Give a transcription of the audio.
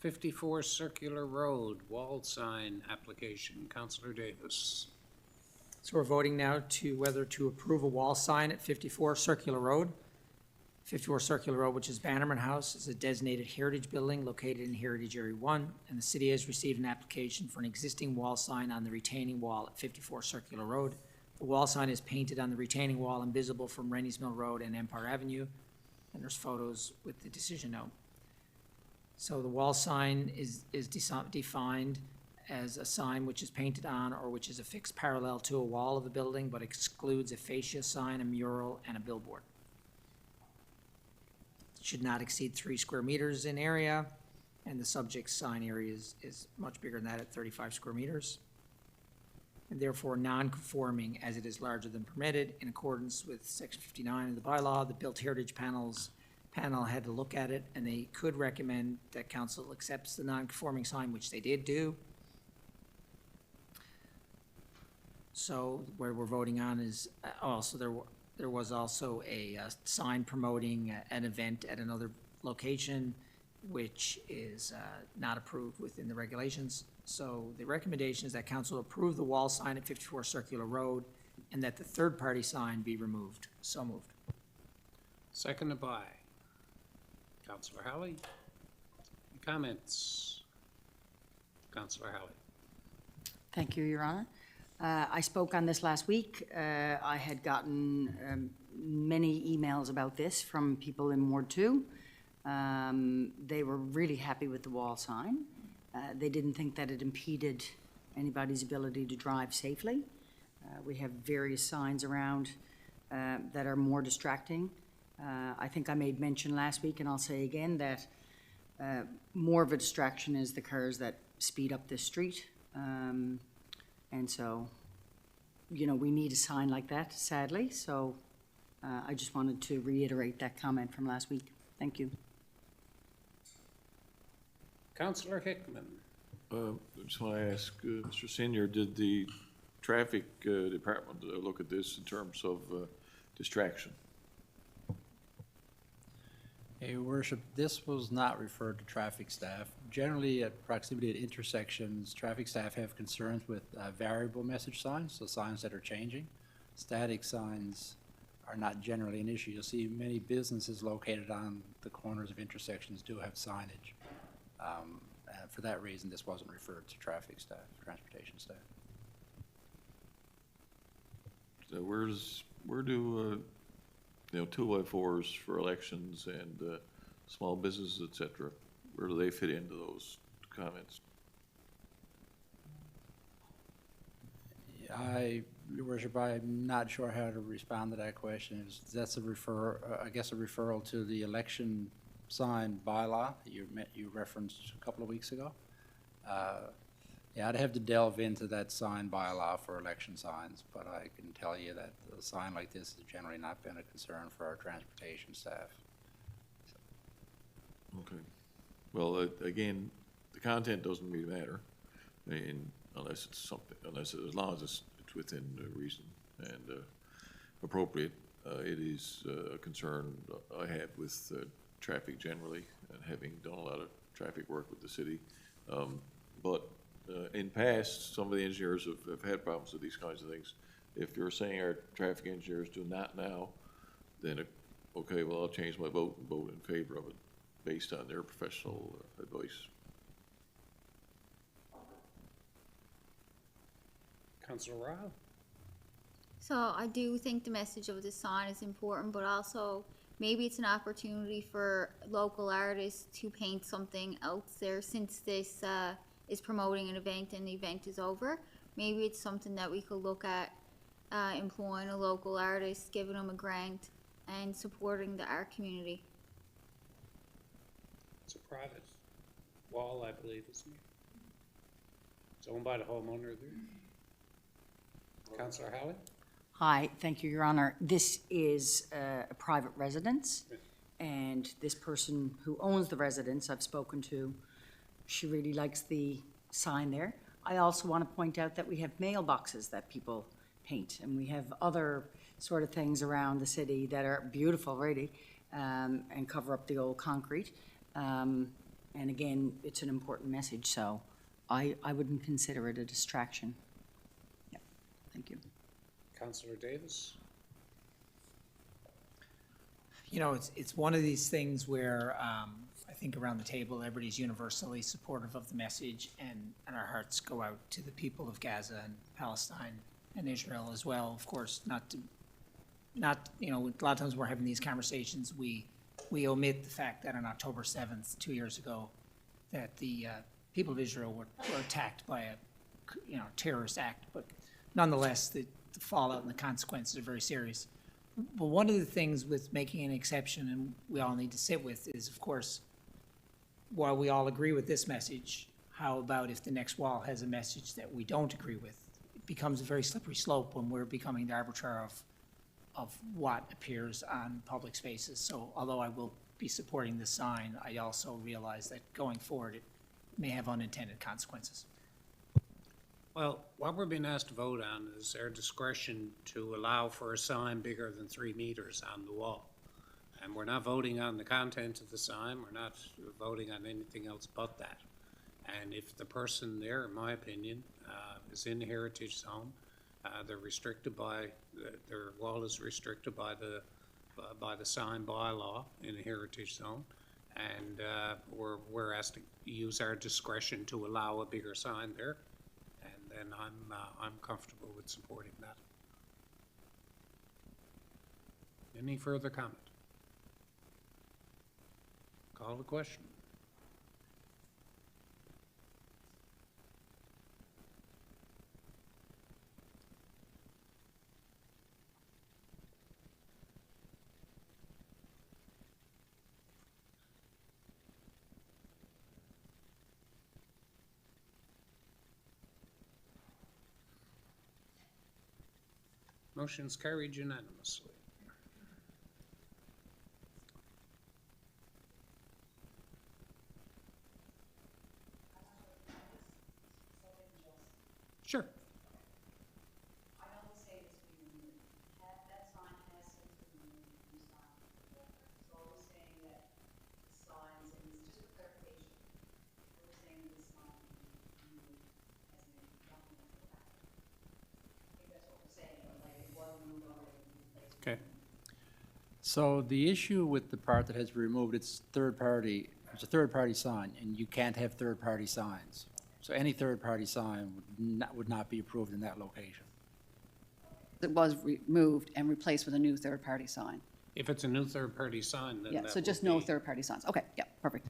54 Circular Road, wall sign application. Councillor Davis. So we're voting now to whether to approve a wall sign at 54 Circular Road. 54 Circular Road, which is Bannerman House, is a designated heritage building located in Heritage Area 1, and the city has received an application for an existing wall sign on the retaining wall at 54 Circular Road. The wall sign is painted on the retaining wall and visible from Rennie's Mill Road and Empire Avenue, and there's photos with the decision note. So the wall sign is defined as a sign which is painted on or which is affixed parallel to a wall of the building, but excludes a fascia sign, a mural, and a billboard. It should not exceed 3 square meters in area, and the subject sign area is much bigger than that at 35 square meters. And therefore non-conforming as it is larger than permitted in accordance with section 59 of the bylaw. The Built Heritage panel had to look at it, and they could recommend that council accepts the non-conforming sign, which they did do. So where we're voting on is also there was also a sign promoting an event at another location, which is not approved within the regulations. So the recommendation is that council approve the wall sign at 54 Circular Road and that the third-party sign be removed. So moved. Seconded by Councillor Halley. Comments? Councillor Halley. Thank you, Your Honour. I spoke on this last week. I had gotten many emails about this from people in Ward 2. They were really happy with the wall sign. They didn't think that it impeded anybody's ability to drive safely. We have various signs around that are more distracting. I think I made mention last week, and I'll say again, that more of a distraction is the cars that speed up this street. And so, you know, we need a sign like that, sadly. So I just wanted to reiterate that comment from last week. Thank you. Councillor Hickman. I just want to ask, Mr. Senior, did the traffic department look at this in terms of distraction? Your Worship, this was not referred to traffic staff. Generally, at proximity at intersections, traffic staff have concerns with variable message signs, so signs that are changing. Static signs are not generally an issue. You'll see many businesses located on the corners of intersections do have signage. For that reason, this wasn't referred to traffic staff, transportation staff. So where do 2x4s for elections and small businesses, etc., where do they fit into those comments? Your Worship, I'm not sure how to respond to that question. That's a referral to the election sign bylaw that you referenced a couple of weeks ago. Yeah, I'd have to delve into that sign bylaw for election signs, but I can tell you that a sign like this has generally not been a concern for our transportation staff. Okay. Well, again, the content doesn't really matter, unless it's something, as long as it's within reason and appropriate. It is a concern I have with traffic generally, and having done a lot of traffic work with the city. But in past, some of the engineers have had problems with these kinds of things. If you're saying our traffic engineers do not now, then okay, well, I'll change my vote and vote in favor of it based on their professional advice. Councillor Rao. So I do think the message of the sign is important, but also maybe it's an opportunity for local artists to paint something else there, since this is promoting an event and the event is over. Maybe it's something that we could look at employing a local artist, giving them a grant, and supporting the art community. It's a private wall, I believe, isn't it? It's owned by the homeowner there. Councillor Halley. Hi, thank you, Your Honour. This is a private residence, and this person who owns the residence I've spoken to, she really likes the sign there. I also want to point out that we have mailboxes that people paint, and we have other sort of things around the city that are beautiful, really, and cover up the old concrete. And again, it's an important message, so I wouldn't consider it a distraction. Yep, thank you. Councillor Davis? You know, it's one of these things where I think around the table, everybody's universally supportive of the message, and our hearts go out to the people of Gaza and Palestine and Israel as well. Of course, you know, a lot of times we're having these conversations, we omit the fact that on October 7th, 2 years ago, that the people of Israel were attacked by a, you know, terrorist act. But nonetheless, the fallout and the consequences are very serious. But one of the things with making an exception, and we all need to sit with, is, of course, while we all agree with this message, how about if the next wall has a message that we don't agree with? It becomes a very slippery slope when we're becoming the arbiter of what appears on public spaces. So although I will be supporting the sign, I also realize that going forward, it may have unintended consequences. Well, what we're being asked to vote on is our discretion to allow for a sign bigger than 3 meters on the wall. And we're not voting on the content of the sign, we're not voting on anything else but that. And if the person there, in my opinion, is in the heritage zone, they're restricted by, their wall is restricted by the sign bylaw in the heritage zone. And we're asked to use our discretion to allow a bigger sign there. And I'm comfortable with supporting that. Any further comment? Call the question. Motion's carried unanimously. Sure. I know the state is being removed. That sign has since been removed from the sign. So we're saying that signs, and this is just for clarification, we're saying this sign is removed as an governmental act. I think that's what we're saying, but like it was removed already. Okay. So the issue with the part that has been removed, it's third-party, it's a third-party sign, and you can't have third-party signs. So any third-party sign would not be approved in that location. It was removed and replaced with a new third-party sign. If it's a new third-party sign, then Yeah, that so just would no be- third-party signs. Okay, yeah, perfect.